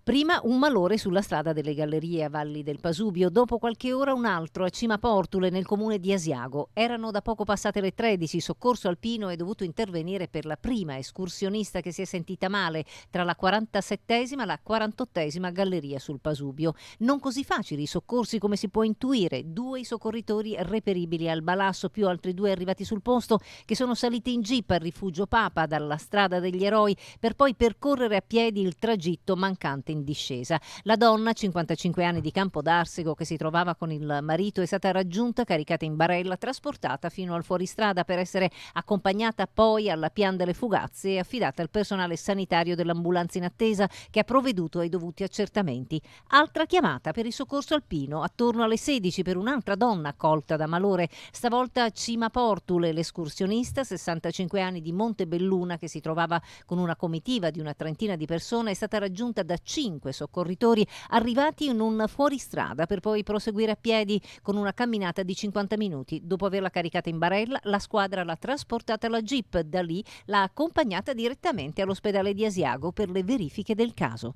Prima un malore sulla strada delle Gallerie a Valli del Pasubio, dopo qualche ora un altro a Cima Portule nel comune di Asiago. Erano da poco passate le 13, soccorso alpino è dovuto intervenire per la prima escursionista che si è sentita male tra la 47esima e la 48esima Galleria sul Pasubio. Non così facili i soccorsi come si può intuire, 2 i soccorritori reperibili al Balasso più altri 2 arrivati sul posto che sono saliti in jeep al rifugio Papa dalla strada degli Eroi per poi percorrere a piedi il tragitto mancante in discesa. La donna, 55 anni di Campodarsego, che si trovava con il marito, è stata raggiunta, caricata in barella, trasportata fino al fuoristrada per essere accompagnata poi alla Pian delle Fugazze e affidata al personale sanitario dell'ambulanza in attesa che ha provveduto ai dovuti accertamenti. Altra chiamata per il soccorso alpino attorno alle 16 per un'altra donna colta da malore, stavolta a Cima Portule, l'escursionista, 65 anni di Montebelluna, che si trovava con una comitiva di una trentina di persone, è stata raggiunta da 5 soccorritori arrivati in un fuoristrada per poi proseguire a piedi con una camminata di 50 minuti. Dopo averla caricata in barella, la squadra l'ha trasportata alla jeep. Da lì l'ha accompagnata direttamente all'ospedale di Asiago per le verifiche del caso.